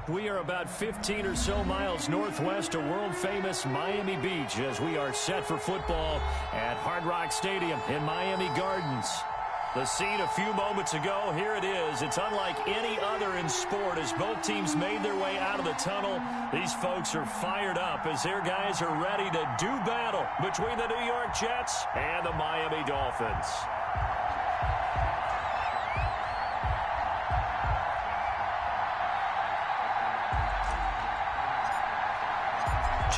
We are about 15 or so miles northwest of world-famous Miami Beach as we are set for football at Hard Rock Stadium in Miami Gardens. The scene a few moments ago, here it is. It's unlike any other in sport as both teams made their way out of the tunnel. These folks are fired up as their guys are ready to do battle between the New York Jets and the Miami Dolphins.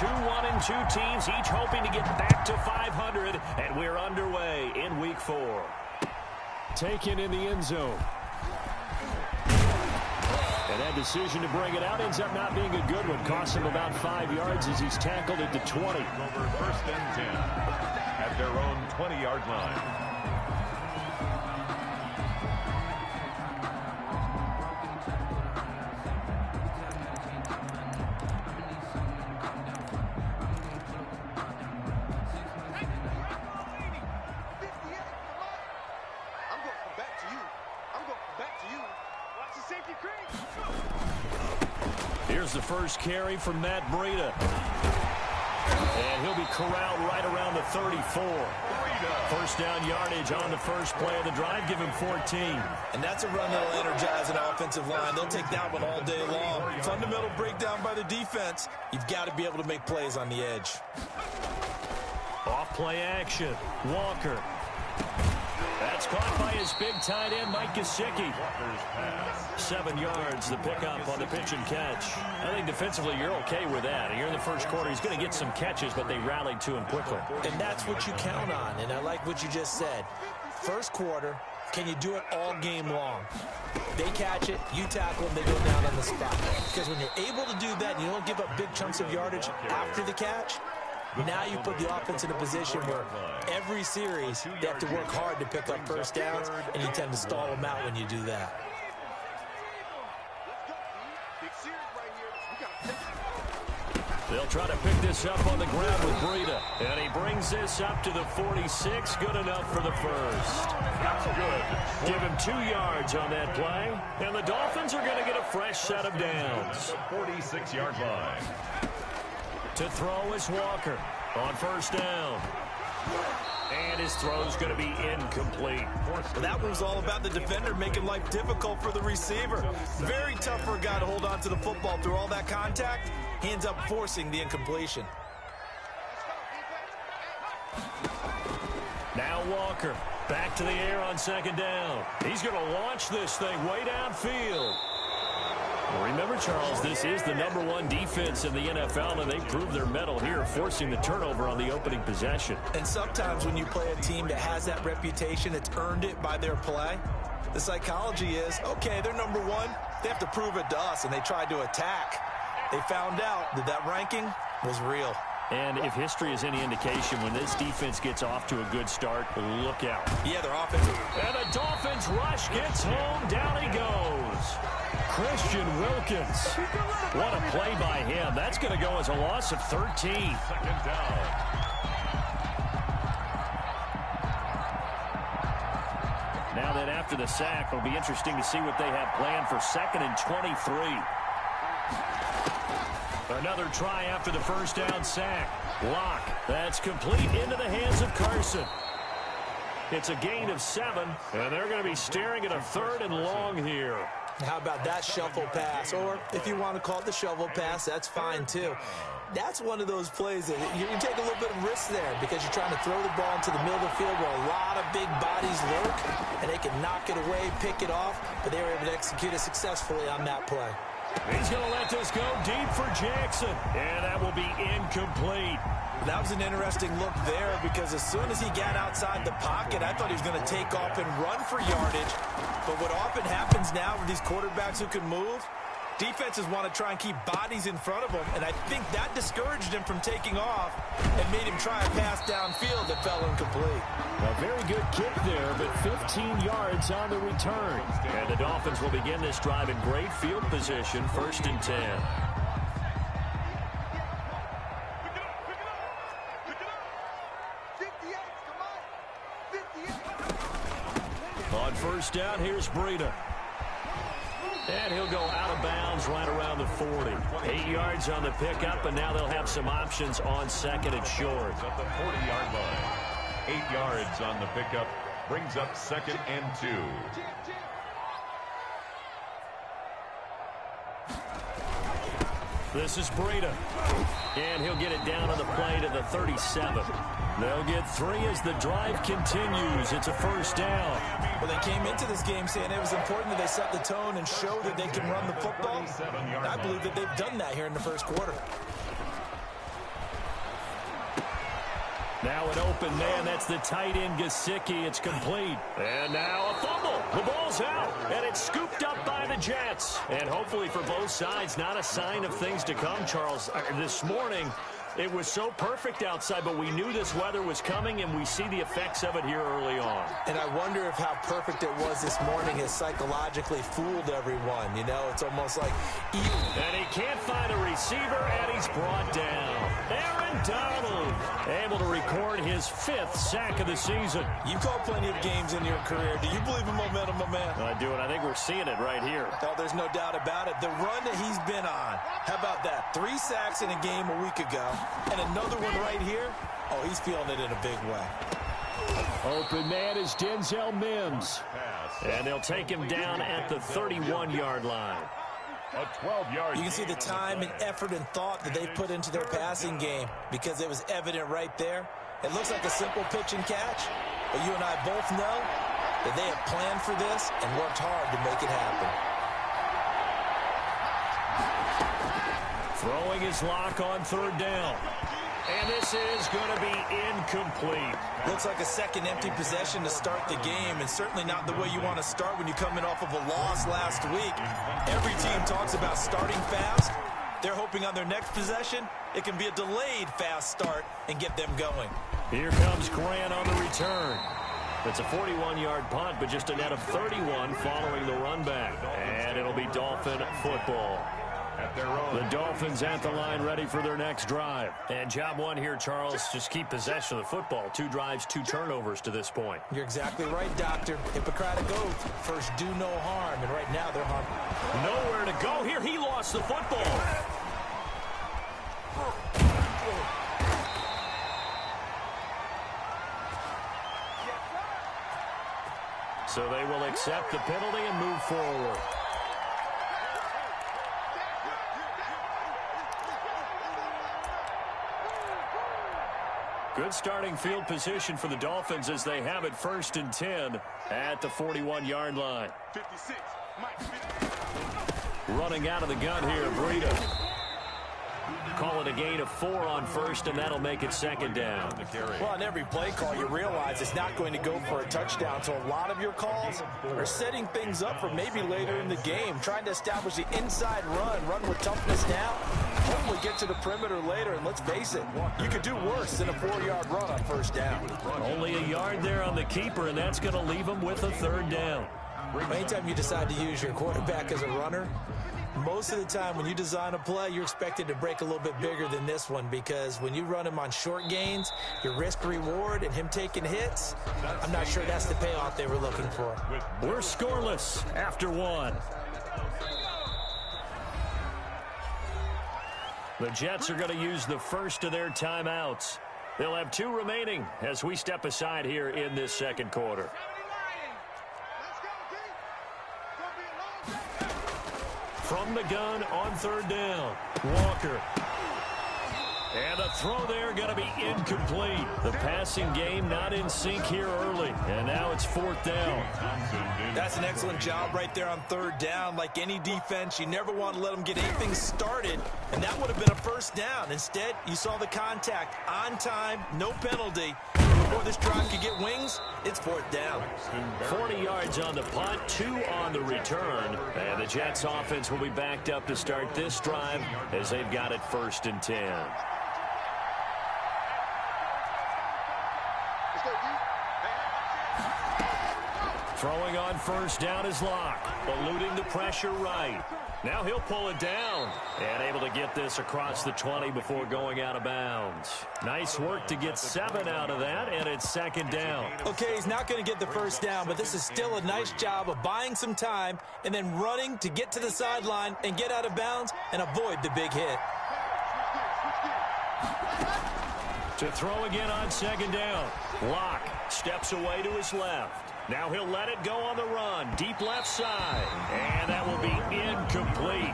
2-1-2 teams, each hoping to get back to 500, and we're underway in Week 4. Taken in the end zone. And that decision to bring it out ends up not being a good one. Costs him about 5 yards as he's tackled at the 20. Over first and 10 at their own 20-yard line. Here's the first carry from Matt Breida. And he'll be corralled right around the 34. First down yardage on the first play of the drive. Give him 14. And that's a run that'll energize an offensive line. They'll take that one all day long. Fundamental breakdown by the defense. You've got to be able to make plays on the edge. Off play action. Walker. That's caught by his big tight end, Mike Gesicki. 7 yards, the pickup on the pitch and catch. I think defensively you're okay with that. Here in the first quarter, he's going to get some catches, but they rallied to him quickly. And that's what you count on, and I like what you just said. First quarter, can you do it all game long? They catch it, you tackle them, they go down on the spot. Because when you're able to do that and you don't give up big chunks of yardage after the catch, now you put the offense in a position where every series they have to work hard to pick up first downs, and you tend to stall them out when you do that. They'll try to pick this up on the ground with Breida. And he brings this up to the 46. Good enough for the first. That's good. Give him 2 yards on that play. And the Dolphins are going to get a fresh set of downs. 46-yard line. To throw is Walker on first down. And his throw's going to be incomplete. That was all about the defender making life difficult for the receiver. Very tough for a guy to hold on to the football through all that contact. He ends up forcing the incompletion. Now Walker back to the air on second down. He's going to launch this thing way downfield. Remember, Charles, this is the #1 defense in the NFL, and they proved their mettle here, forcing the turnover on the opening possession. And sometimes when you play a team that has that reputation, it's earned it by their play. The psychology is, okay, they're #1. They have to prove it to us, and they tried to attack. They found out that that ranking was real. And if history is any indication, when this defense gets off to a good start, look out. Yeah, they're offensive. And the Dolphins rush gets home. Down he goes. Christian Wilkins. What a play by him. That's going to go as a loss of 13. Second down. Now that after the sack, it'll be interesting to see what they have planned for 2nd and 23. Another try after the first down sack. Lock. That's complete into the hands of Carson. It's a gain of 7, and they're going to be staring at a 3rd and long here. How about that shuffle pass? Or if you want to call it the shovel pass, that's fine too. That's one of those plays that you can take a little bit of risk there because you're trying to throw the ball into the middle of the field where a lot of big bodies lurk, and they can knock it away, pick it off, but they were able to execute it successfully on that play. He's going to let this go deep for Jackson, and that will be incomplete. That was an interesting look there because as soon as he got outside the pocket, I thought he was going to take off and run for yardage. But what often happens now with these quarterbacks who can move, defenses want to try and keep bodies in front of them, and I think that discouraged him from taking off and made him try a pass downfield that fell incomplete. A very good kick there, but 15 yards on the return. And the Dolphins will begin this drive in great field position, 1st and 10. On first down, here's Breida. And he'll go out of bounds right around the 40. 8 yards on the pickup, and now they'll have some options on second and short. At the 40-yard line. 8 yards on the pickup. Brings up second and 2. This is Breida. And he'll get it down on the play to the 37. They'll get 3 as the drive continues. It's a first down. Well, they came into this game saying it was important that they set the tone and show that they can run the football. And I believe that they've done that here in the first quarter. Now an open man. That's the tight end, Gesicki. It's complete. And now a fumble. The ball's out, and it's scooped up by the Jets. And hopefully for both sides, not a sign of things to come, Charles. This morning, it was so perfect outside, but we knew this weather was coming, and we see the effects of it here early on. And I wonder if how perfect it was this morning has psychologically fooled everyone. You know, it's almost like... And he can't find a receiver, and he's brought down. Aaron Donald able to record his 5th sack of the season. You've called plenty of games in your career. Do you believe in momentum, my man? I do, and I think we're seeing it right here. Oh, there's no doubt about it. The run that he's been on, how about that? 3 sacks in a game a week ago, and another one right here. Oh, he's feeling it in a big way. Open man is Denzel Mims. And they'll take him down at the 31-yard line. A 12-yard. You can see the time and effort and thought that they've put into their passing game because it was evident right there. It looks like a simple pitch and catch, but you and I both know that they have planned for this and worked hard to make it happen. Throwing his lock on 3rd down. And this is going to be incomplete. Looks like a second empty possession to start the game, and certainly not the way you want to start when you're coming off of a loss last week. Every team talks about starting fast. They're hoping on their next possession, it can be a delayed fast start and get them going. Here comes Grant on the return. It's a 41-yard punt, but just a net of 31 following the run back. And it'll be Dolphin football. The Dolphins at the line ready for their next drive. And job one here, Charles, just keep possession of the football. 2 drives, 2 turnovers to this point. You're exactly right, Doctor. Hippocratic oath. First, do no harm. And right now, they're harm. Nowhere to go here. He lost the football. So they will accept the penalty and move forward. Good starting field position for the Dolphins as they have it 1st and 10 at the 41-yard line. 56. Running out of the gun here, Breida. Call it a gain of 4 on 1st, and that'll make it 2nd down. Well, on every play call, you realize it's not going to go for a touchdown. So a lot of your calls are setting things up for maybe later in the game, trying to establish the inside run with toughness now. Hopefully get to the perimeter later, and let's face it, you could do worse than a 4-yard run on 1st down. Only a yard there on the keeper, and that's going to leave them with a 3rd down. Anytime you decide to use your quarterback as a runner, most of the time when you design a play, you're expected to break a little bit bigger than this one, because when you run him on short gains, your risk-reward and him taking hits, I'm not sure that's the payoff they were looking for. We're scoreless after 1. The Jets are going to use the first of their timeouts. They'll have 2 remaining as we step aside here in this 2nd quarter. From the gun on 3rd down, Walker. And the throw there going to be incomplete. The passing game not in sync here early. And now it's 4th down. That's an excellent job right there on 3rd down. Like any defense, you never want to let them get anything started. And that would have been a 1st down. Instead, you saw the contact on time, no penalty. Before this drive could get wings, it's 4th down. 40 yards on the punt, 2 on the return. And the Jets offense will be backed up to start this drive as they've got it 1st and 10. Throwing on first down is Locke. Eluding the pressure right. Now he'll pull it down. And able to get this across the 20 before going out of bounds. Nice work to get 7 out of that, and it's second down. Okay, he's not going to get the first down, but this is still a nice job of buying some time and then running to get to the sideline and get out of bounds and avoid the big hit. To throw again on second down. Locke steps away to his left. Now he'll let it go on the run. Deep left side. And that will be incomplete.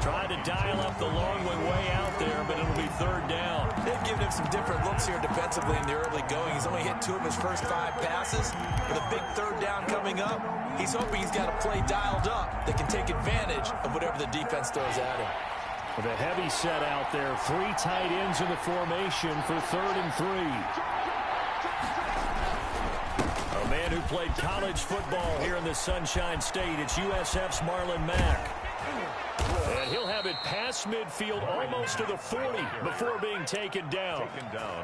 Tried to dial up the long way out there, but it'll be third down. They've given him some different looks here defensively in the early going. He's only hit 2 of his first 5 passes. With a big third down coming up, he's hoping he's got a play dialed up that can take advantage of whatever the defense throws at him. With a heavy set out there, 3 tight ends in the formation for 3rd and 3. A man who played college football here in the Sunshine State. It's USF's Marlon Mack. And he'll have it past midfield almost to the 40 before being taken down.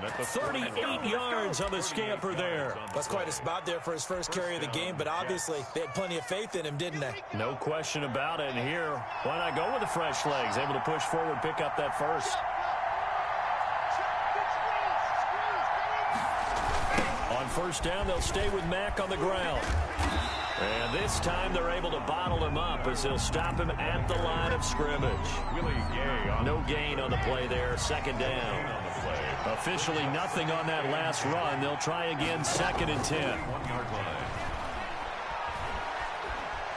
38 yards on the scamper there. That's quite a spot there for his first carry of the game, but obviously they had plenty of faith in him, didn't they? No question about it. And here, why not go with the fresh legs? Able to push forward, pick up that first. On first down, they'll stay with Mack on the ground. And this time they're able to bottle him up as they'll stop him at the line of scrimmage. No gain on the play there. Second down. Officially nothing on that last run. They'll try again, 2nd and 10. 1-yard line.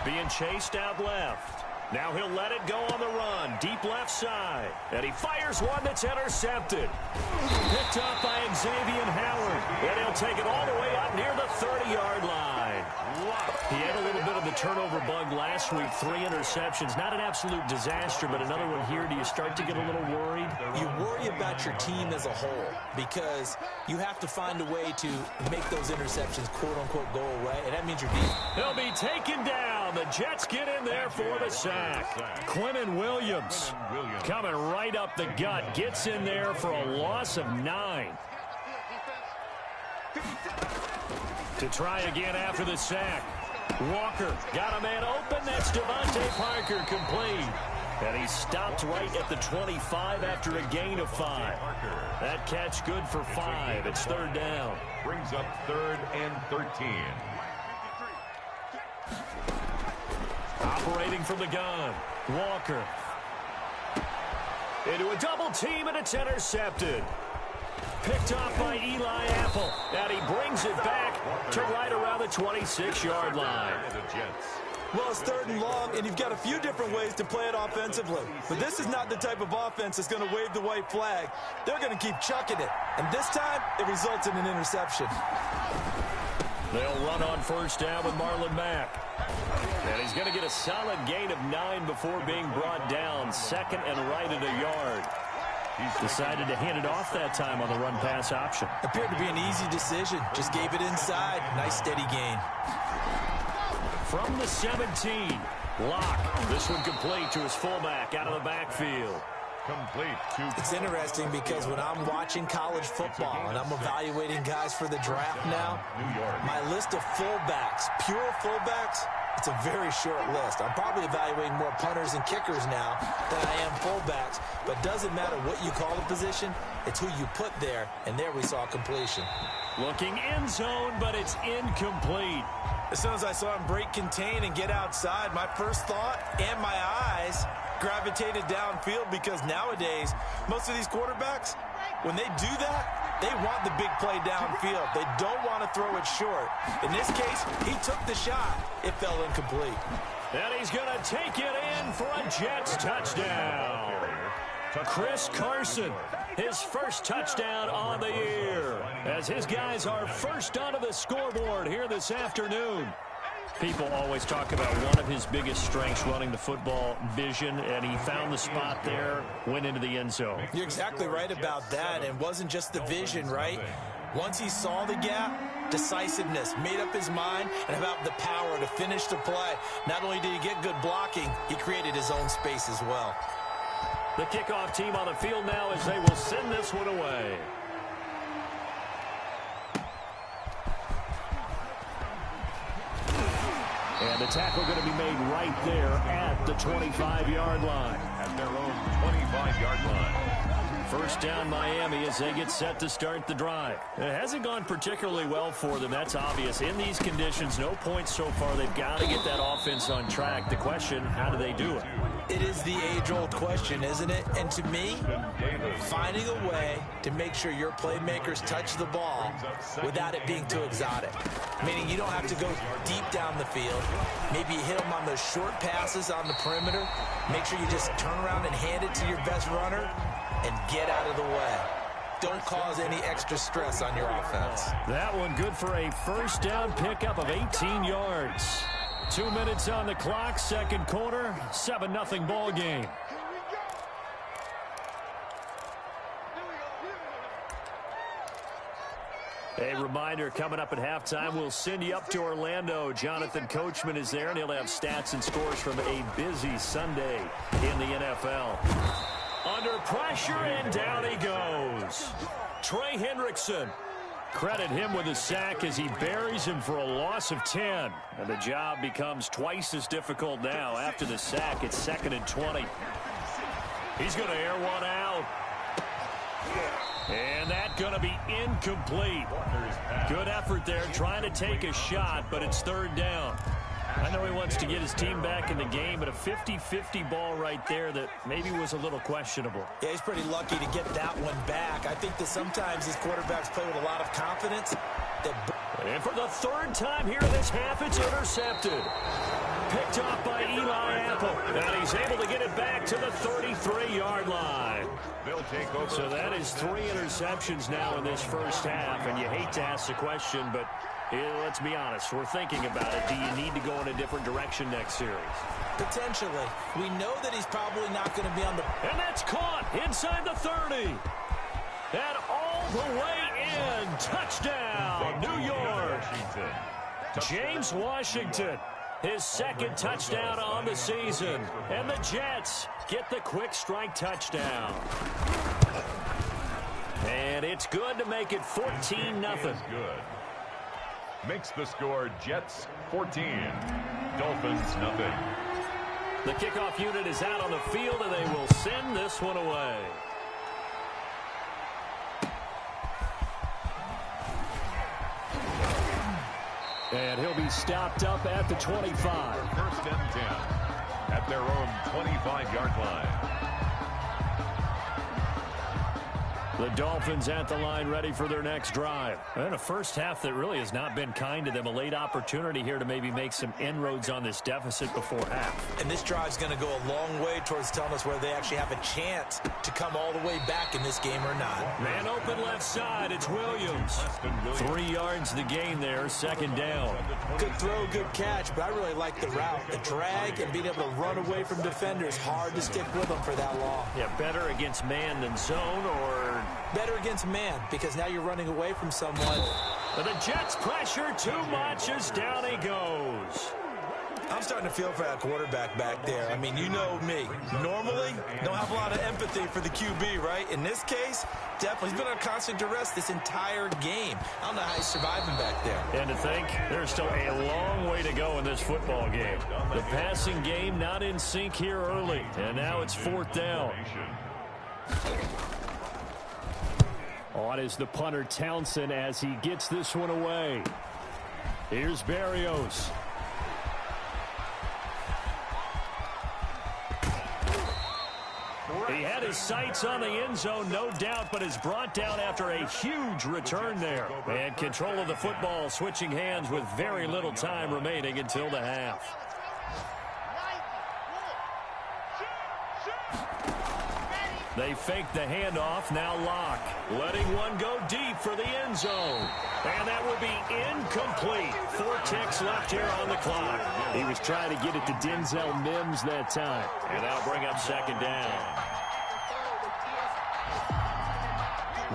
Being chased out left. Now he'll let it go on the run. Deep left side. And he fires one that's intercepted. Picked up by Xavier Howard. And he'll take it all the way up near the 30-yard line. He had a little bit of the turnover bug last week. 3 interceptions. Not an absolute disaster, but another one here. Do you start to get a little worried? You worry about your team as a whole because you have to find a way to make those interceptions, quote-unquote, go away, and that means your defense. He'll be taken down. The Jets get in there for the sack. Quentin Williams coming right up the gut. Gets in there for a loss of 9. To try again after the sack. Walker got a man open. That's Devontae Parker, complete. And he stopped right at the 25 after a gain of 5. That catch good for 5. It's 3rd down. Brings up 3rd and 13. Operating from the gun. Walker. Into a double team, and it's intercepted. Picked off by Eli Apple. And he brings it back to right around the 26-yard line. Well, it's 3rd and long, and you've got a few different ways to play it offensively. But this is not the type of offense that's going to wave the white flag. They're going to keep chucking it. And this time, it results in an interception. They'll run on first down with Marlon Mack. And he's going to get a solid gain of 9 before being brought down. 2nd and right at a yard. He's decided to hand it off that time on the run-pass option. Appeared to be an easy decision. Just gave it inside. Nice steady gain. From the 17, Locke. This one complete to his fullback out of the backfield. Complete. It's interesting because when I'm watching college football and I'm evaluating guys for the draft now, my list of fullbacks, pure fullbacks, it's a very short list. I'm probably evaluating more punters and kickers now than I am fullbacks, but doesn't matter what you call the position, it's who you put there, and there we saw completion. Looking end zone, but it's incomplete. As soon as I saw him break contain and get outside, my first thought and my eyes gravitated downfield because nowadays, most of these quarterbacks, when they do that, they want the big play downfield. They don't want to throw it short. In this case, he took the shot. It fell incomplete. And he's going to take it in for a Jets touchdown. Chris Carson, his first touchdown on the year, as his guys are first onto the scoreboard here this afternoon. People always talk about one of his biggest strengths running the football, vision, and he found the spot there, went into the end zone. You're exactly right about that, and it wasn't just the vision, right? Once he saw the gap, decisiveness, made up his mind, and about the power to finish the play. Not only did he get good blocking, he created his own space as well. The kickoff team on the field now as they will send this one away. And the tackle going to be made right there at the 25-yard line. At their own 25-yard line. First down Miami as they get set to start the drive. It hasn't gone particularly well for them. That's obvious. In these conditions, no points so far. They've got to get that offense on track. The question, how do they do it? It is the age-old question, isn't it? And to me, finding a way to make sure your playmakers touch the ball without it being too exotic. Meaning you don't have to go deep down the field. Maybe you hit them on those short passes on the perimeter. Make sure you just turn around and hand it to your best runner and get out of the way. Don't cause any extra stress on your offense. That one good for a first down pickup of 18 yards. 2 minutes on the clock, second quarter, 7-0 ball game. A reminder, coming up at halftime, we'll send you up to Orlando. Jonathan Coachman is there, and he'll have stats and scores from a busy Sunday in the NFL. Under pressure, and down he goes. Trey Hendrickson. Credit him with a sack as he buries him for a loss of 10. And the job becomes twice as difficult now. After the sack, it's 2nd and 20. He's going to air one out. And that's going to be incomplete. Good effort there, trying to take a shot, but it's third down. I know he wants to get his team back in the game, but a 50-50 ball right there that maybe was a little questionable. Yeah, he's pretty lucky to get that one back. I think that sometimes these quarterbacks play with a lot of confidence. And for the third time here in this half, it's intercepted. Picked off by Eli Apple. And he's able to get it back to the 33-yard line. They'll take over. So that is 3 interceptions now in this first half. And you hate to ask the question, but let's be honest. We're thinking about it. Do you need to go in a different direction next series? Potentially. We know that he's probably not going to be on the... And that's caught inside the 30. And all the way in. Touchdown, New York. James Washington, his second touchdown on the season. And the Jets get the quick strike touchdown. And it's good to make it 14-0. Good. Makes the score Jets 14, Dolphins nothing. The kickoff unit is out on the field, and they will send this one away. And he'll be stopped up at the 25. First and 10 at their own 25-yard line. The Dolphins at the line, ready for their next drive. And a first half that really has not been kind to them. A late opportunity here to maybe make some inroads on this deficit before half. And this drive's going to go a long way towards telling us whether they actually have a chance to come all the way back in this game or not. Man open left side, it's Williams. 3 yards the gain there, second down. Good throw, good catch, but I really like the route. The drag and being able to run away from defenders, hard to stick with them for that long. Yeah, better against man than zone, or... Better against man, because now you're running away from someone. But the Jets pressure too much as down he goes. I'm starting to feel for that quarterback back there. I mean, you know me. Normally, don't have a lot of empathy for the QB, right? In this case, definitely. He's been under constant duress this entire game. I don't know how he's surviving back there. And to think, there's still a long way to go in this football game. The passing game not in sync here early. And now it's fourth down. On is the punter Townsend as he gets this one away. Here's Berrios. He had his sights on the end zone, no doubt, but is brought down after a huge return there. And control of the football switching hands with very little time remaining until the half. They fake the handoff, now Locke. Letting one go deep for the end zone. And that will be incomplete. 4 ticks left here on the clock. He was trying to get it to Denzel Mims that time. And that'll bring up second down.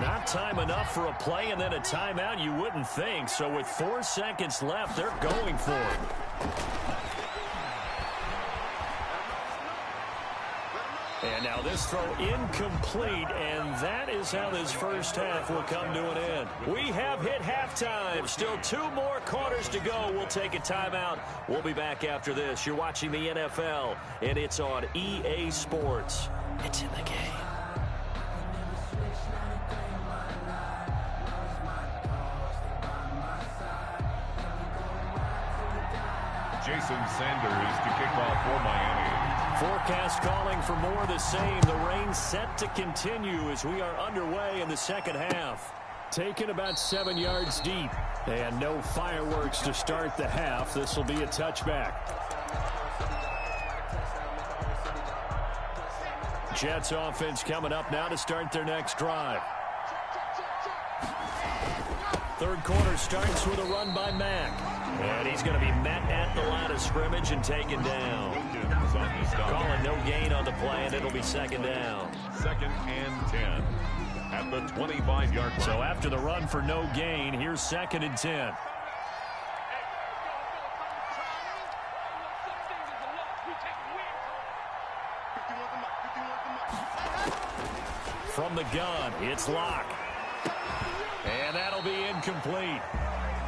Not time enough for a play and then a timeout, you wouldn't think. So with 4 seconds left, they're going for it. And now this his throw incomplete, and that is how this first half will come to an end. We have hit halftime. Still 2 more quarters to go. We'll take a timeout. We'll be back after this. You're watching the NFL, and it's on EA Sports. It's in the game. Jason Sanders to kick off for Miami. Forecast calling for more of the same. The rain set to continue as we are underway in the second half. Taken about 7 yards deep. And no fireworks to start the half. This will be a touchback. Jets offense coming up now to start their next drive. Third quarter starts with a run by Mack. And he's going to be met at the line of scrimmage and taken down. Calling no gain on the play, and it'll be second down. 2nd and 10 at the 25-yard line. So after the run for no gain, here's 2nd and 10. From the gun, it's Locke. And that'll be incomplete.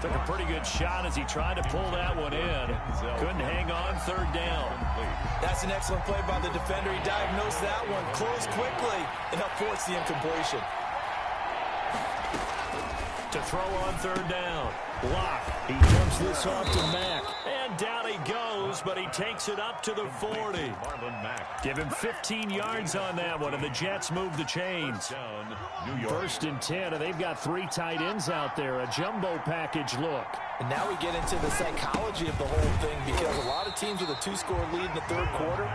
Took a pretty good shot as he tried to pull that one in. Couldn't hang on, 3rd down. That's an excellent play by the defender. He diagnosed that one, closed quickly, and helped force the incompletion. To throw on 3rd down. Locke. He jumps this off to Mack. And down he goes, but he takes it up to the 40. Give him 15 yards on that one, and the Jets move the chains. 1st and 10, and they've got 3 tight ends out there. A jumbo package look. And now we get into the psychology of the whole thing, because a lot of teams with a 2-score lead in the 3rd quarter,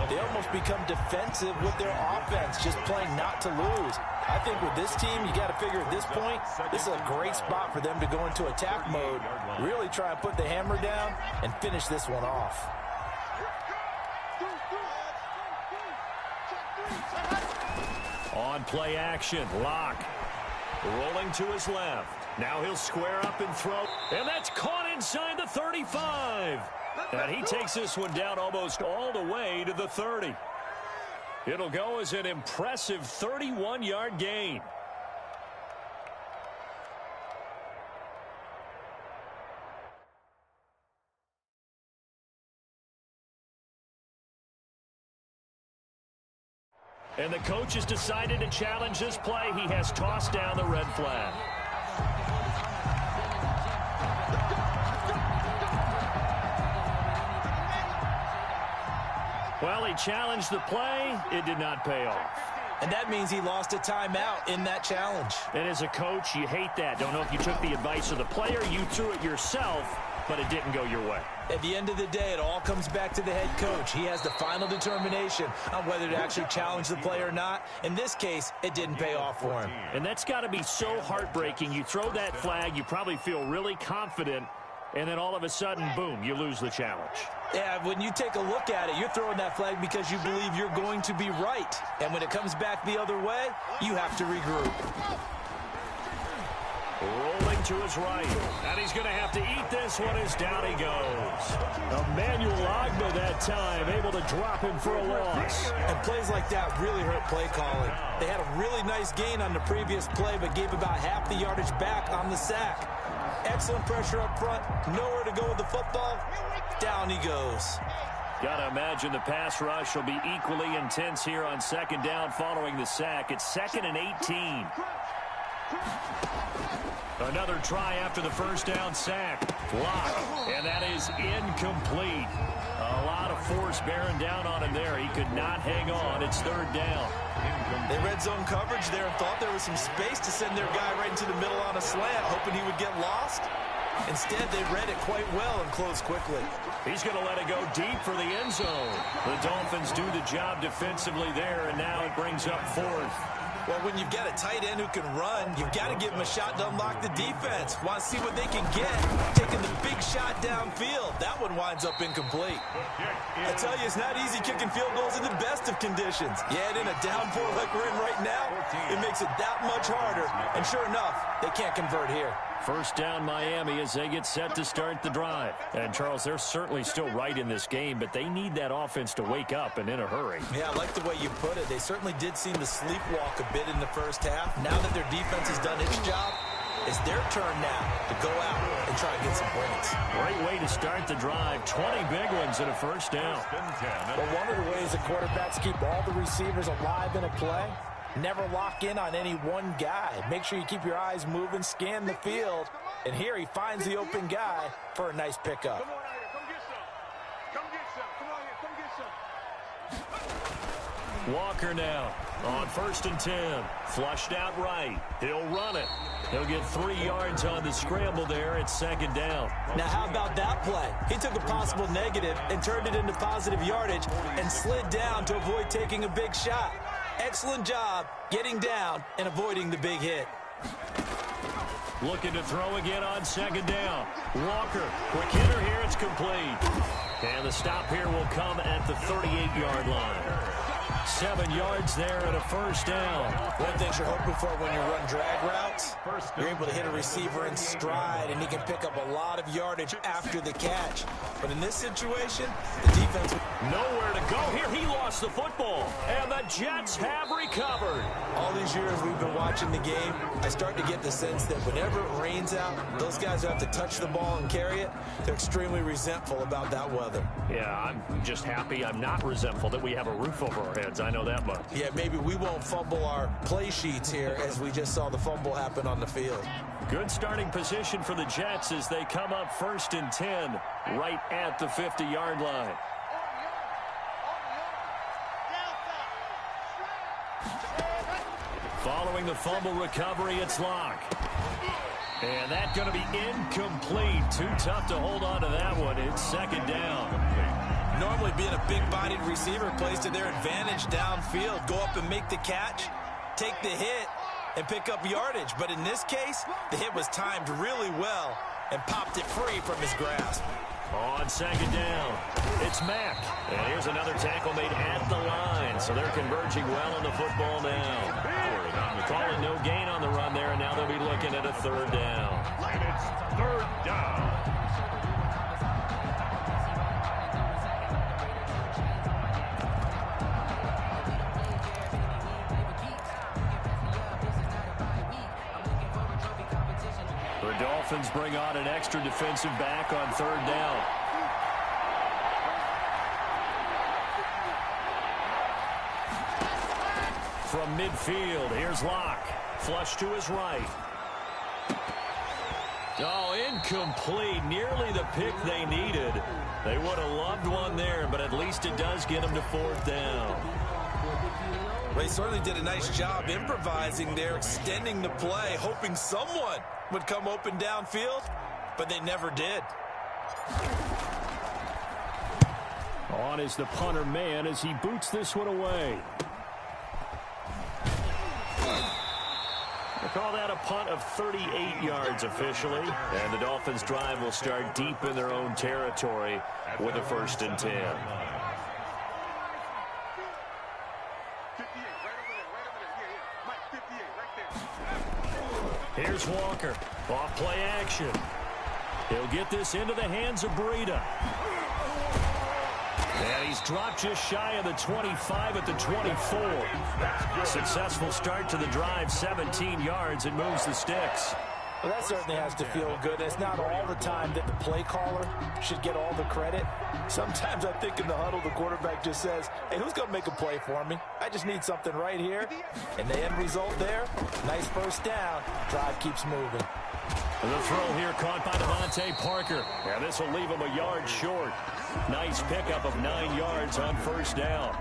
they almost become defensive with their offense, just playing not to lose. I think with this team, you got to figure at this point, this is a great spot for them to go into attack mode, really try and put the hammer down and finish this one off. On play action, Locke rolling to his left. Now he'll square up and throw, and that's caught inside the 35. And he takes this one down almost all the way to the 30. It'll go as an impressive 31-yard gain. And the coach has decided to challenge this play. He has tossed down the red flag. Well, he challenged the play. It did not pay off. And that means he lost a timeout in that challenge. And as a coach, you hate that. Don't know if you took the advice of the player. You threw it yourself, but it didn't go your way. At the end of the day, it all comes back to the head coach. He has the final determination on whether to actually challenge the play or not. In this case, it didn't pay off for him. And that's got to be so heartbreaking. You throw that flag, you probably feel really confident, and then all of a sudden, boom, you lose the challenge. Yeah, when you take a look at it, you're throwing that flag because you believe you're going to be right. And when it comes back the other way, you have to regroup. Rolling to his right. And he's going to have to eat this one as down he goes. Emmanuel Ogbah that time, able to drop him for a loss. And plays like that really hurt play calling. They had a really nice gain on the previous play, but gave about half the yardage back on the sack. Excellent pressure up front. Nowhere to go with the football. Down he goes. Got to imagine the pass rush will be equally intense here on 2nd down following the sack. It's 2nd and 18. Another try after the first down sack. Blocked, and that is incomplete. A lot of force bearing down on him there. He could not hang on. It's 3rd down. They red zone coverage there and thought there was some space to send their guy right into the middle on a slant, hoping he would get lost. Instead, they read it quite well and closed quickly. He's going to let it go deep for the end zone. The Dolphins do the job defensively there, and now it brings up 4th. Well, when you've got a tight end who can run, you've got to give him a shot to unlock the defense. Want to see what they can get. Taking the big shot downfield. That one winds up incomplete. I tell you, it's not easy kicking field goals in the best of conditions. Yet in a downpour like we're in right now, it makes it that much harder. And sure enough, they can't convert here. First down Miami as they get set to start the drive. And, Charles, they're certainly still right in this game, but they need that offense to wake up and in a hurry. Yeah, I like the way you put it. They certainly did seem to sleepwalk a bit in the first half. Now that their defense has done its job, it's their turn now to go out and try and get some points. Great way to start the drive. 20 big ones and a first down. Well, one of the ways the quarterbacks keep all the receivers alive in a play, never lock in on any one guy. Make sure you keep your eyes moving, scan the field, and here he finds the open guy for a nice pickup. Come on out here, come get some. Come get some. Come on here, come get some. Walker now on 1st and 10. Flushed out right. He'll run it. He'll get 3 yards on the scramble there. It's 2nd down. Now, how about that play? He took a possible negative and turned it into positive yardage and slid down to avoid taking a big shot. Excellent job getting down and avoiding the big hit. Looking to throw again on 2nd down. Walker, quick hitter here, it's complete. And the stop here will come at the 38-yard line. 7 yards there and a first down. One thing you're hoping for when you run drag routes, you're able to hit a receiver in stride, and he can pick up a lot of yardage after the catch. But in this situation, the defense... Nowhere to go here. He lost the football. And the Jets have recovered. All these years we've been watching the game, I start to get the sense that whenever it rains out, those guys who have to touch the ball and carry it, they're extremely resentful about that weather. Yeah, I'm just happy I'm not resentful that we have a roof over our heads. I know that much. Yeah, maybe we won't fumble our play sheets here as we just saw the fumble happen on the field. Good starting position for the Jets as they come up 1st and 10 right at the 50-yard line. Following the fumble recovery, it's Locke. And that's going to be incomplete. Too tough to hold on to that one. It's 2nd down. Normally being a big-bodied receiver plays to their advantage downfield. Go up and make the catch, take the hit, and pick up yardage. But in this case, the hit was timed really well and popped it free from his grasp. On 2nd down, it's Mack. And here's another tackle made at the line. So they're converging well on the football now. Calling no gain on the run there, and now they'll be looking at a 3rd down. And it's 3rd down. The Dolphins bring on an extra defensive back on 3rd down. From midfield, here's Locke. Flush to his right. Oh, incomplete. Nearly the pick they needed. They would have loved one there, but at least it does get them to 4th down. They certainly did a nice job improvising there, extending the play, hoping someone would come open downfield, but they never did. On is the punter man as he boots this one away. They call that a punt of 38 yards officially, and the Dolphins drive will start deep in their own territory with a 1st and 10. Here's Walker. Off play action. He'll get this into the hands of Breida. And he's dropped just shy of the 25 at the 24. Successful start to the drive, 17 yards, and moves the sticks. Well, that certainly has to feel good. It's not all the time that the play caller should get all the credit. Sometimes I think in the huddle, the quarterback just says, hey, who's going to make a play for me? I just need something right here. And the end result there, nice 1st down. Drive keeps moving. The throw here caught by Devontae Parker. And this will leave him a yard short. Nice pickup of 9 yards on 1st down.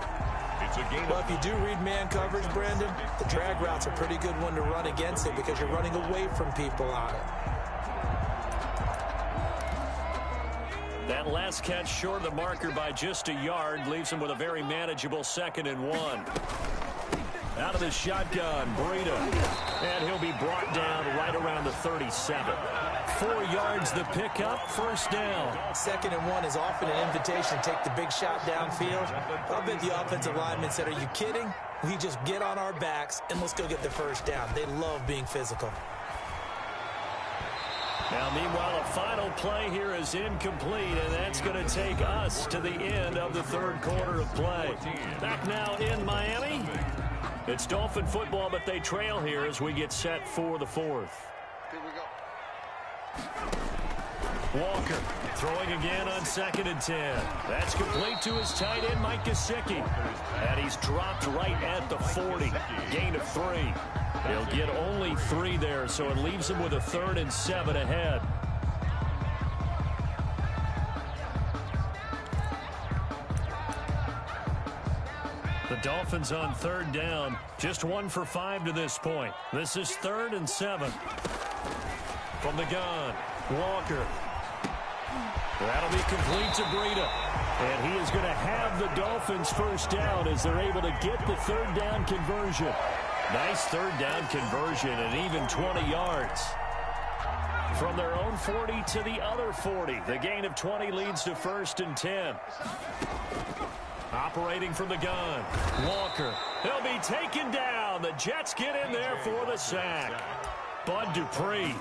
Well, if you do read man coverage, Brandon, the drag route's a pretty good one to run against it because you're running away from people on it. That last catch short of the marker by just a yard leaves him with a very manageable 2nd and 1. Out of the shotgun, Breida. And he'll be brought down right around the 37. 4 yards the pickup, 1st down. 2nd and 1 is often an invitation to take the big shot downfield. I bet the offensive lineman said, are you kidding? We just get on our backs and let's go get the 1st down. They love being physical. Now, meanwhile, a final play here is incomplete, and that's going to take us to the end of the third quarter of play. Back now in Miami. It's Dolphin football, but they trail here as we get set for the fourth. Here we go. Walker throwing again on 2nd and 10. That's complete to his tight end, Mike Gesicki. And he's dropped right at the 40. Gain of 3. He'll get only 3 there, so it leaves him with a 3rd and 7 ahead. The Dolphins on 3rd down. Just 1 for 5 to this point. This is 3rd and 7. From the gun, Walker. That'll be complete to Breida. And he is going to have the Dolphins first down as they're able to get the 3rd down conversion. Nice 3rd down conversion and even 20 yards. From their own 40 to the other 40. The gain of 20 leads to 1st and 10. Operating from the gun, Walker. He'll be taken down. The Jets get in there for the sack. Bud Dupree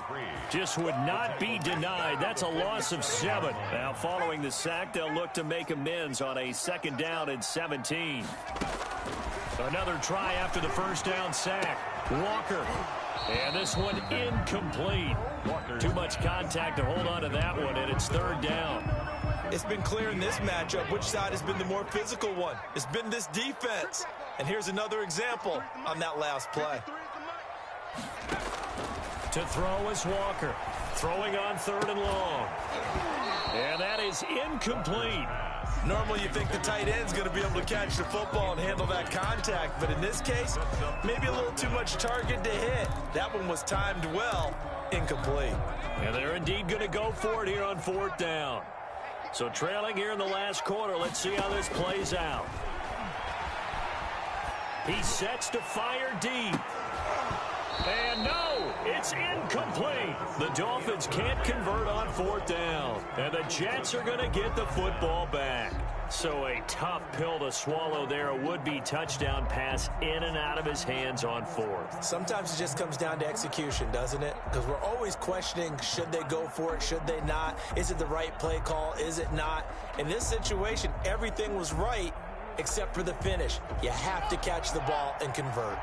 just would not be denied. That's a loss of 7. Now, following the sack, they'll look to make amends on a 2nd down and 17. Another try after the 1st down sack. Walker. And this one incomplete. Too much contact to hold on to that one, and it's 3rd down. It's been clear in this matchup which side has been the more physical one. It's been this defense. And here's another example on that last play. To throw is Walker. Throwing on 3rd and long. And that is incomplete. Normally you think the tight end's going to be able to catch the football and handle that contact. But in this case, maybe a little too much target to hit. That one was timed well. Incomplete. And they're indeed going to go for it here on 4th down. So trailing here in the last quarter. Let's see how this plays out. He sets to fire deep. And no, it's incomplete. The Dolphins can't convert on 4th down. And the Jets are going to get the football back. So a tough pill to swallow there. A would-be touchdown pass in and out of his hands on 4th. Sometimes it just comes down to execution, doesn't it? Because we're always questioning, should they go for it, should they not? Is it the right play call, is it not? In this situation, everything was right except for the finish. You have to catch the ball and convert.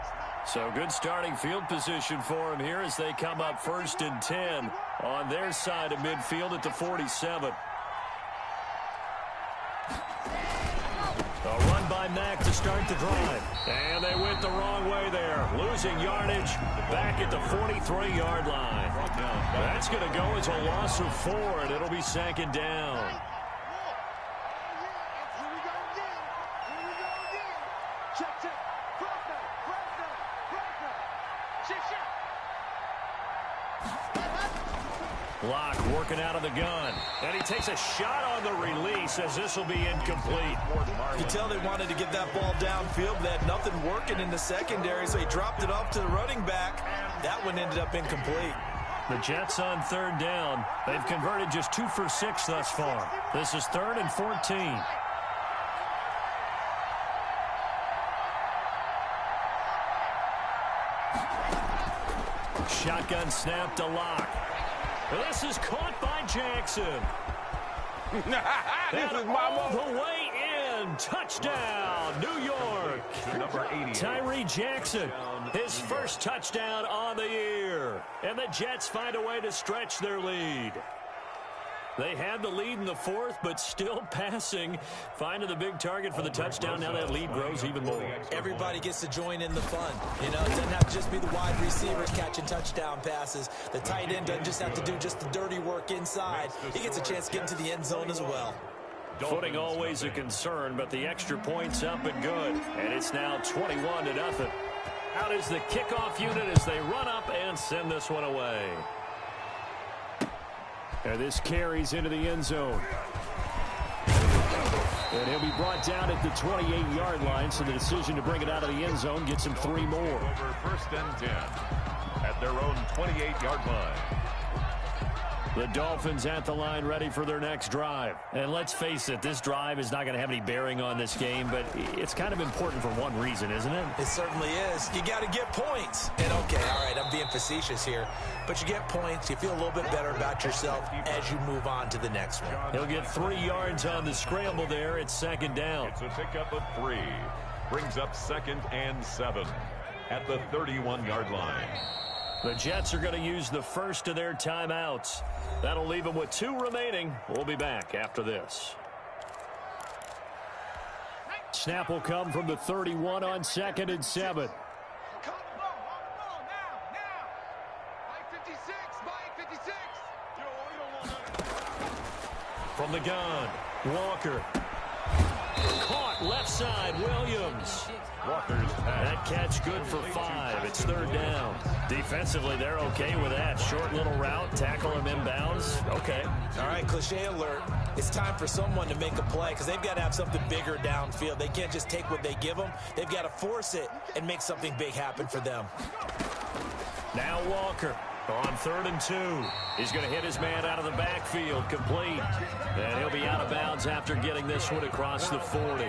So good starting field position for him here as they come up 1st and 10 on their side of midfield at the 47. A run by Mack to start the drive. And they went the wrong way there. Losing yardage back at the 43-yard line. That's going to go as a loss of 4, and it'll be 2nd down. Block working out of the gun. And he takes a shot on the release as this will be incomplete. You tell they wanted to get that ball downfield. They had nothing working in the secondary, so he dropped it off to the running back. That one ended up incomplete. The Jets on 3rd down. They've converted just 2 for 6 thus far. This is 3rd and 14. Shotgun snap to Locke. This is caught by Jackson. This is my all the way in. Touchdown, New York. Number 80. Tyree Jackson, his first touchdown on the year. And the Jets find a way to stretch their lead. They had the lead in the 4th, but still passing. Finding the big target for the touchdown. Now that lead grows even more. Everybody gets to join in the fun. You know, it doesn't have to just be the wide receivers catching touchdown passes. The tight end doesn't just have to do just the dirty work inside. He gets a chance to get into the end zone as well. Footing always a concern, but the extra point's up and good. And it's now 21-0. Out is the kickoff unit as they run up and send this one away. And this carries into the end zone. And he'll be brought down at the 28-yard line, so the decision to bring it out of the end zone gets him 3 more. Over 1st and 10 at their own 28-yard line. The Dolphins at the line ready for their next drive. And let's face it, this drive is not going to have any bearing on this game, but it's kind of important for one reason, isn't it? It certainly is. You got to get points. And okay, all right, I'm being facetious here, but you get points, you feel a little bit better about yourself as you move on to the next one. He'll get 3 yards on the scramble there. It's second down. It's a pickup of 3. Brings up 2nd and 7 at the 31-yard line. The Jets are going to use the first of their timeouts. That'll leave them with 2 remaining. We'll be back after this. Snap will come from the 31 on 2nd and 7. From the gun, Walker. Caught left side, Williams. Walker's That catch good for 5. It's 3rd down. Defensively, they're okay with that. Short little route, tackle him inbounds. Okay. All right, cliche alert. It's time for someone to make a play because they've got to have something bigger downfield. They can't just take what they give them. They've got to force it and make something big happen for them. Now Walker on 3rd and 2. He's going to hit his man out of the backfield, complete. And he'll be out of bounds after getting this one across the 40.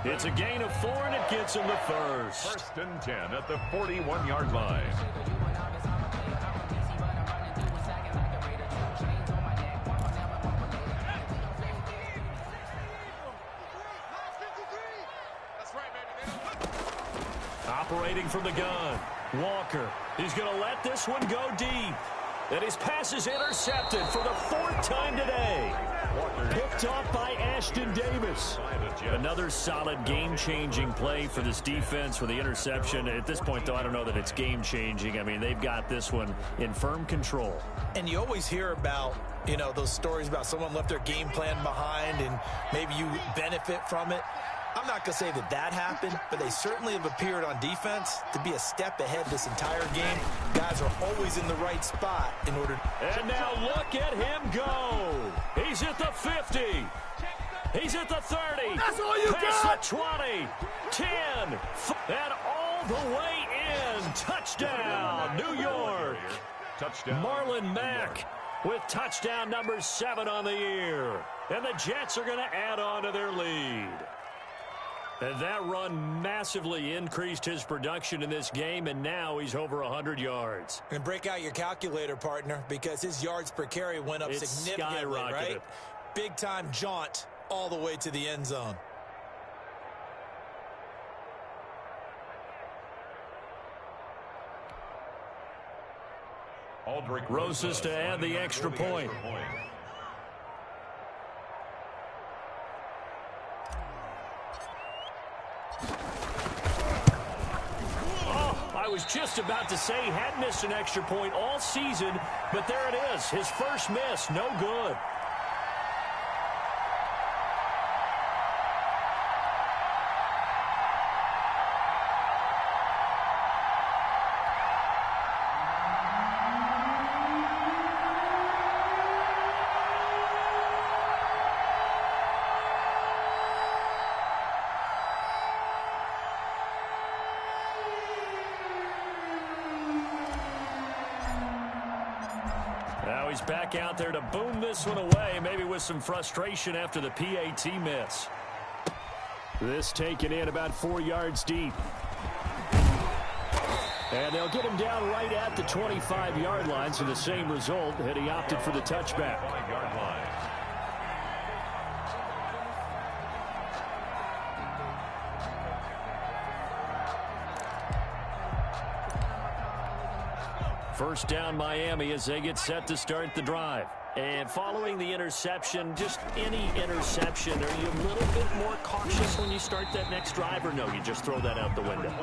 It's a gain of 4, and it gets him the first. 1st and 10 at the 41-yard line. Operating from the gun, Walker. He's going to let this one go deep. And his pass is intercepted for the 4th time today. Picked off by Ashton Davis. Another solid game-changing play for this defense with the interception. At this point, though, I don't know that it's game-changing. I mean, they've got this one in firm control. And you always hear about, you know, those stories about someone left their game plan behind and maybe you benefit from it. I'm not going to say that that happened, but they certainly have appeared on defense to be a step ahead this entire game. Guys are always in the right spot in order. And now look at him go. He's at the 50. He's at the 30. That's all you got. The 20, 10, and all the way in. Touchdown, New York. Touchdown. Marlon Mack with touchdown number 7 on the year. And the Jets are going to add on to their lead. And that run massively increased his production in this game, and now he's over 100 yards. And break out your calculator, partner, because his yards per carry went up significantly, right? Big-time jaunt all the way to the end zone. Aldrich Rosas to add the extra point. I was just about to say he had missed an extra point all season, but there it is. His first miss, no good. Now he's back out there to boom this one away, maybe with some frustration after the PAT miss. This taken in about 4 yards deep. And they'll get him down right at the 25-yard line, so the same result, and he opted for the touchback. 5-yard line. First down Miami as they get set to start the drive. And following the interception, just any interception, are you a little bit more cautious when you start that next drive, or no, you just throw that out the window?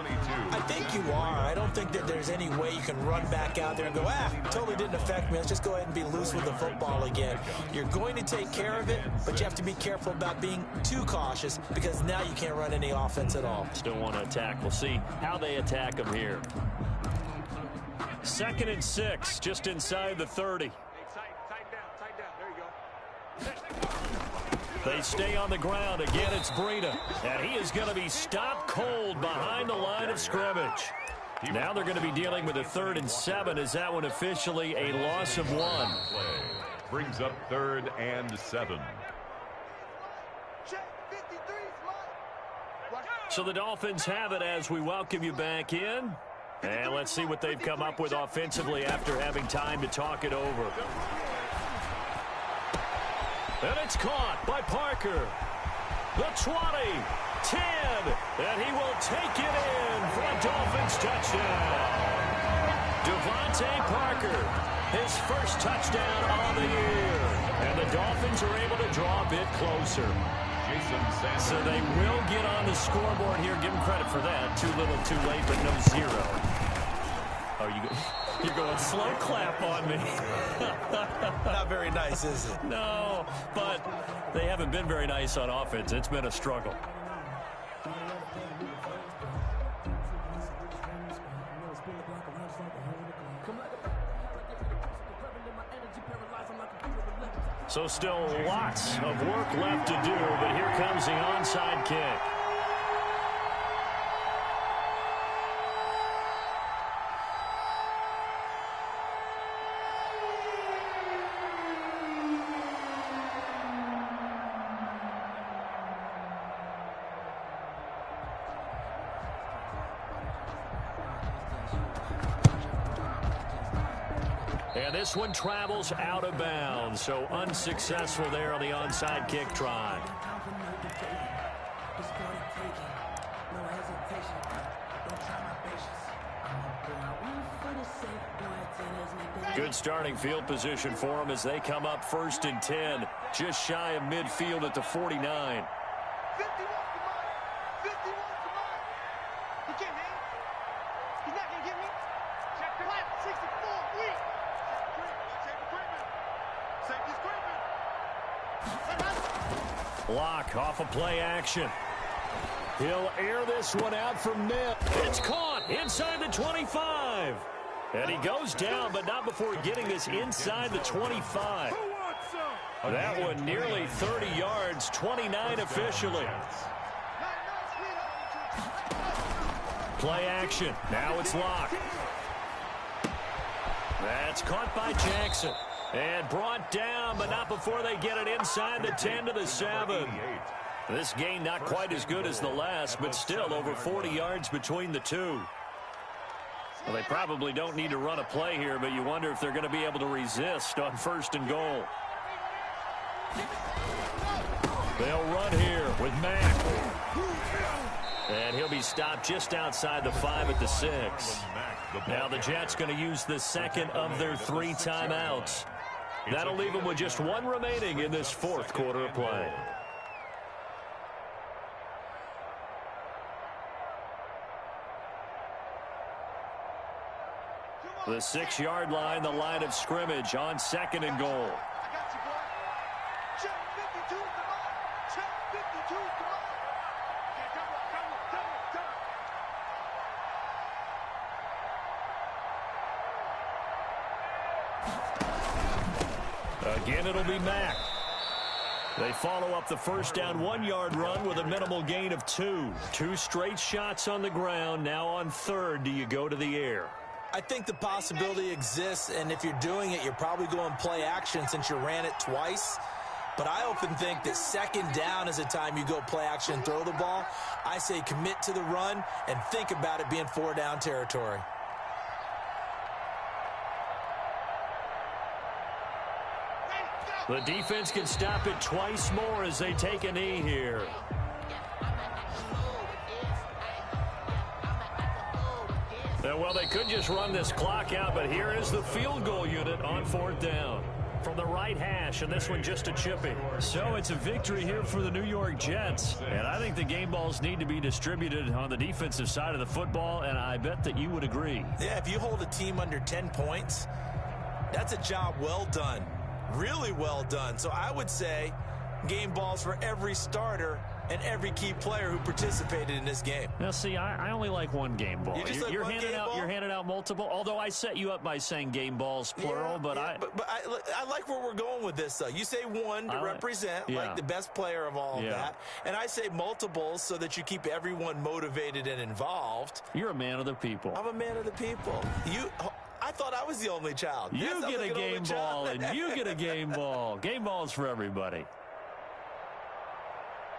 I think you are. I don't think that there's any way you can run back out there and go, totally didn't affect me. Let's just go ahead and be loose with the football again. You're going to take care of it, but you have to be careful about being too cautious because now you can't run any offense at all. Still want to attack. We'll see how they attack them here. 2nd and 6, just inside the 30. Tight down. There you go. They stay on the ground. Again, it's Breida. And he is going to be stopped cold behind the line of scrimmage. Now they're going to be dealing with a 3rd and 7. Is that one officially a loss of 1? brings up 3rd and 7. So the Dolphins have it as we welcome you back in. And let's see what they've come up with offensively after having time to talk it over. And it's caught by Parker. The 20, 10, and he will take it in for a Dolphins touchdown. Devontae Parker, his first touchdown on the year. And the Dolphins are able to draw a bit closer. So they will get on the scoreboard here. Give them credit for that. Too little, too late, but no zero. Oh, you're going slow clap on me. Not very nice, is it? No, but they haven't been very nice on offense. It's been a struggle. So still lots of work left to do, but here comes the onside kick. And this one travels out of bounds, so unsuccessful there on the onside kick try. Good starting field position for them as they come up 1st and 10, just shy of midfield at the 49. Block off of play action. He'll air this one out from mid. It's caught inside the 25. And he goes down, but not before getting this inside the 25. That one nearly 30 yards, 29 officially. Play action. Now it's locked. That's caught by Jackson. And brought down, but not before they get it inside the 10 to the 7. This gain not quite as good as the last, but still over 40 yards between the two. Well, they probably don't need to run a play here, but you wonder if they're going to be able to resist on 1st and goal. They'll run here with Mack. And he'll be stopped just outside the 5 at the 6. Now the Jets going to use the second of their 3 timeouts. That'll leave them with just 1 remaining in this 4th quarter of play. The 6-yard line, the line of scrimmage on 2nd and goal. Again, it'll be Mack. They follow up the first down 1-yard run with a minimal gain of 2. 2 straight shots on the ground. Now on 3rd, do you go to the air? I think the possibility exists, and if you're doing it, you're probably going play action since you ran it twice. But I often think that 2nd down is the time you go play action and throw the ball. I say commit to the run and think about it being 4-down territory. The defense can stop it twice more as they take a knee here. Well, they could just run this clock out, but here is the field goal unit on 4th down. From the right hash, and this one just a chipping. So it's a victory here for the New York Jets. And I think the game balls need to be distributed on the defensive side of the football, and I bet that you would agree. Yeah, if you hold a team under 10 points, that's a job well done. Really well done. So I would say game balls for every starter and every key player who participated in this game. Now, see, I only like one game ball. You're handing out multiple. Although I set you up by saying game balls plural, but I like where we're going with this. Though you say one to represent like the best player of all of that, and I say multiples so that you keep everyone motivated and involved. You're a man of the people. I'm a man of the people. I I thought I was the only child. You Yes, get I'm a an only game child. ball, and you get a game ball. Game balls for everybody.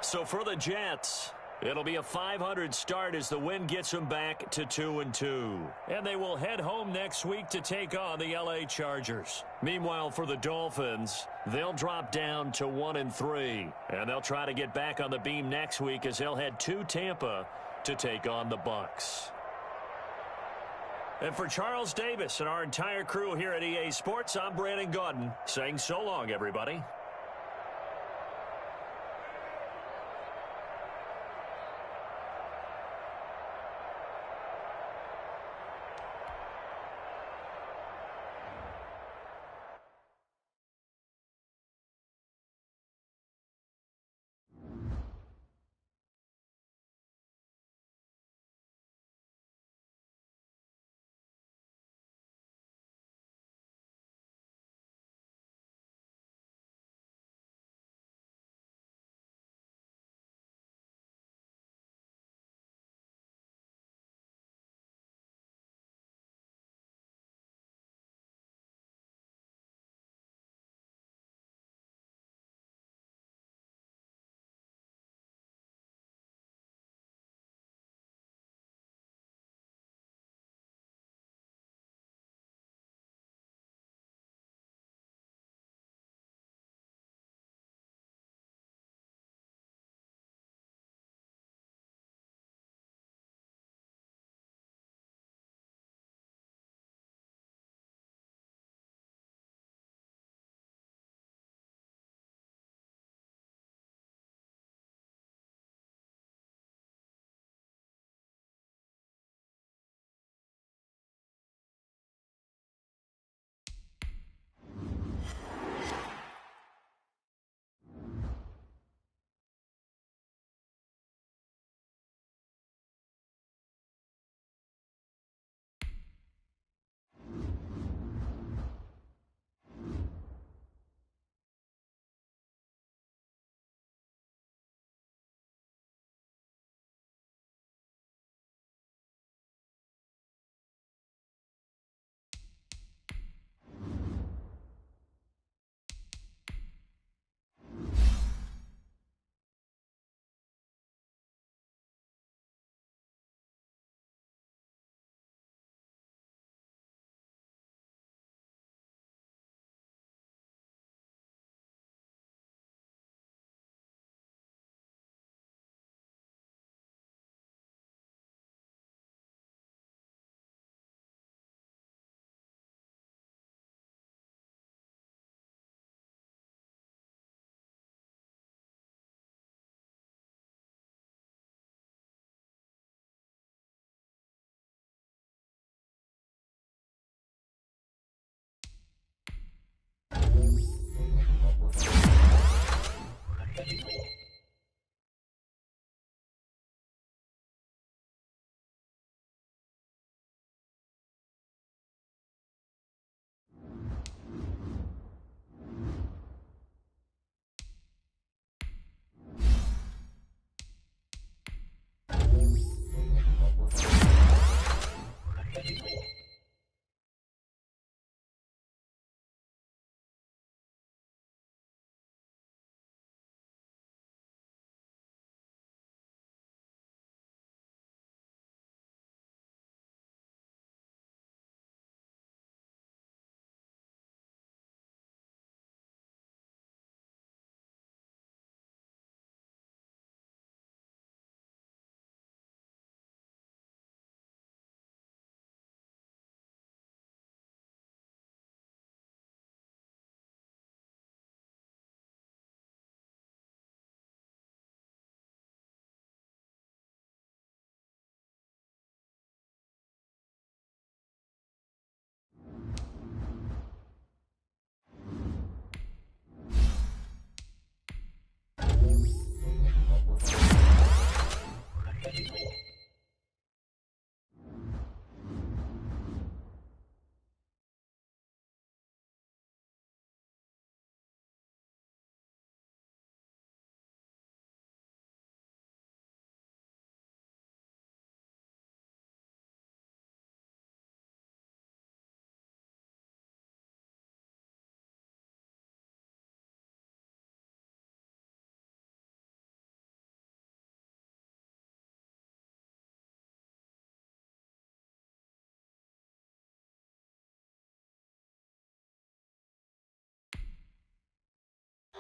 So for the Jets, it'll be a 500 start as the win gets them back to 2-2. And they will head home next week to take on the L.A. Chargers. Meanwhile, for the Dolphins, they'll drop down to 1-3. And they'll try to get back on the beam next week as they'll head to Tampa to take on the Bucs. And for Charles Davis and our entire crew here at EA Sports, I'm Brandon Gaudin saying so long, everybody.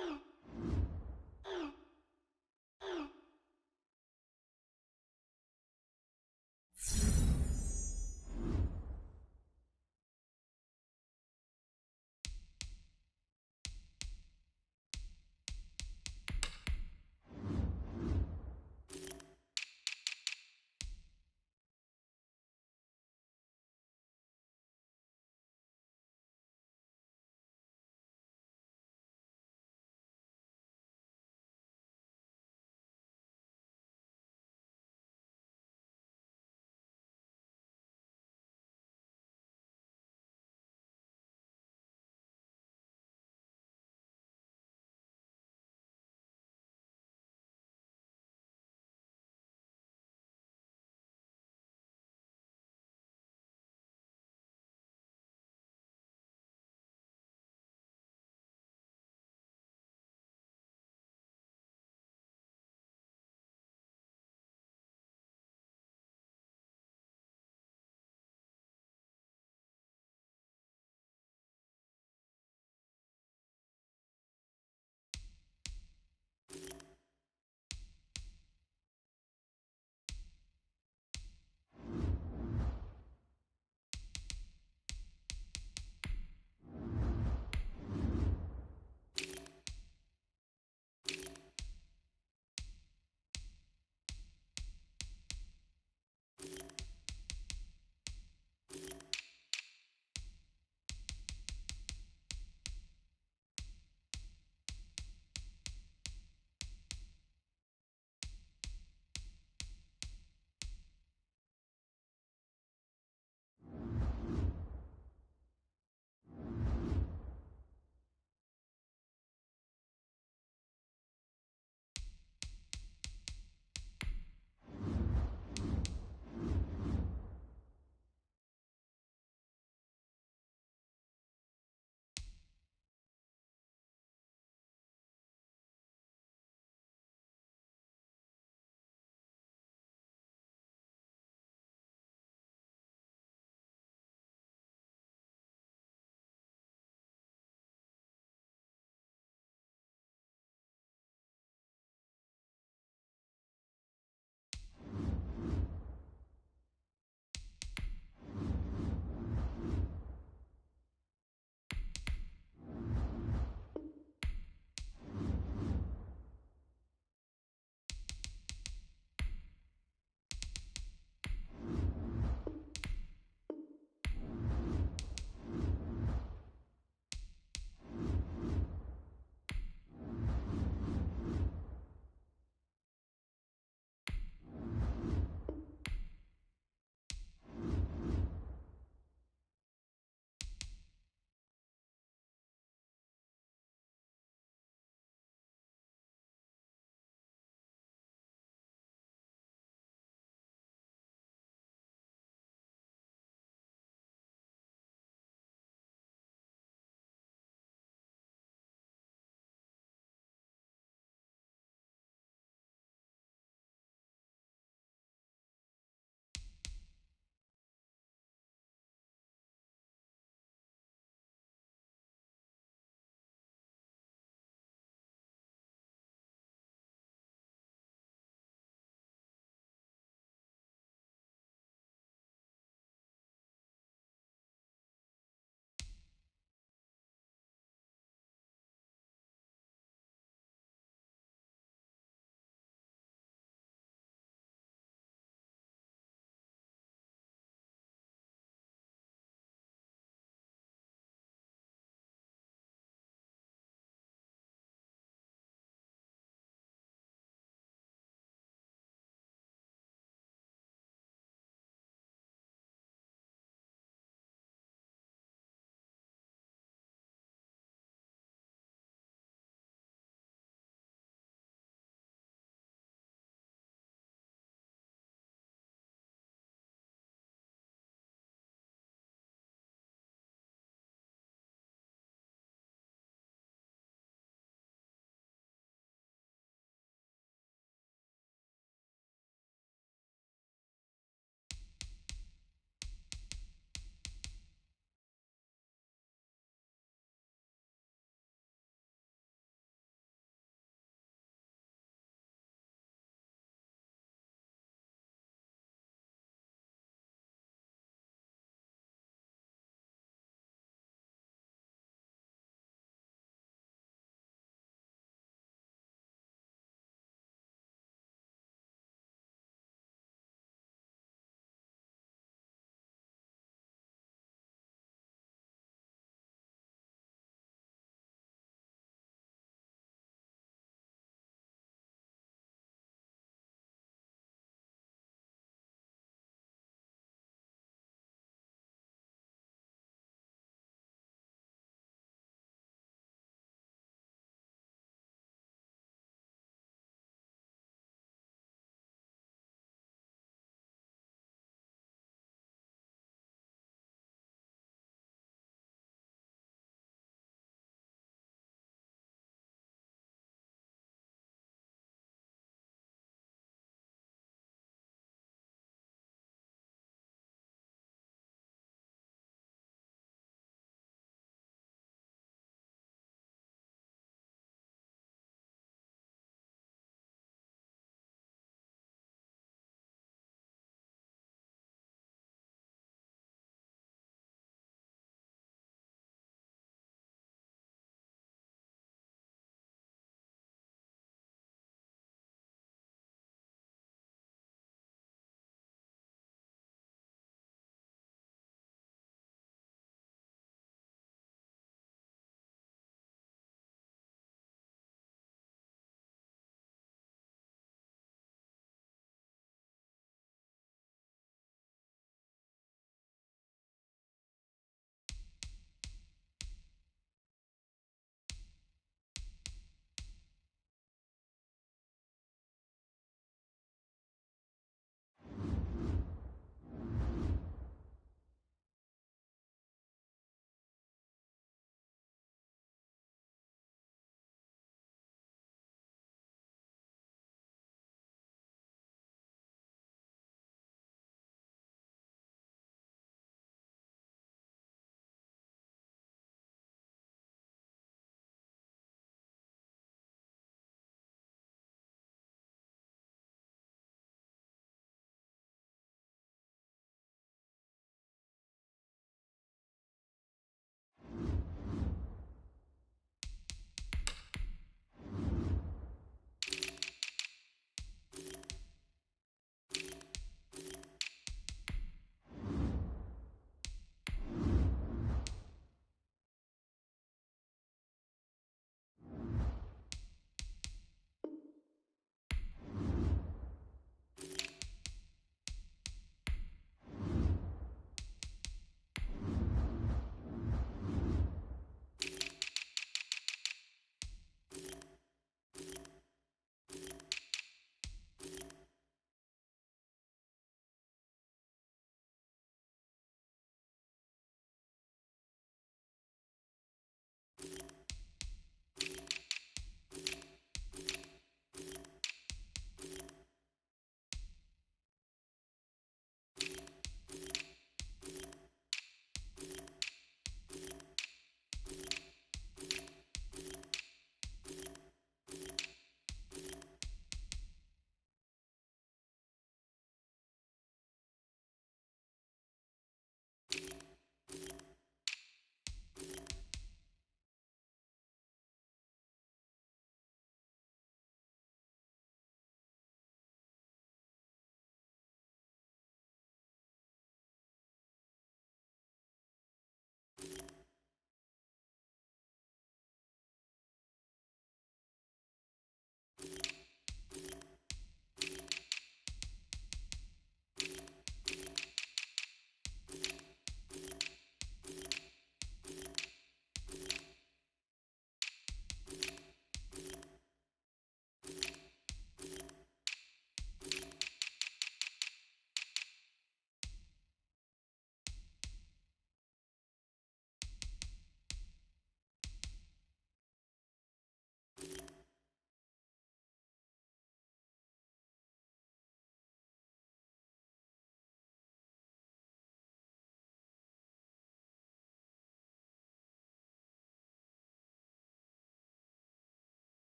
Come on.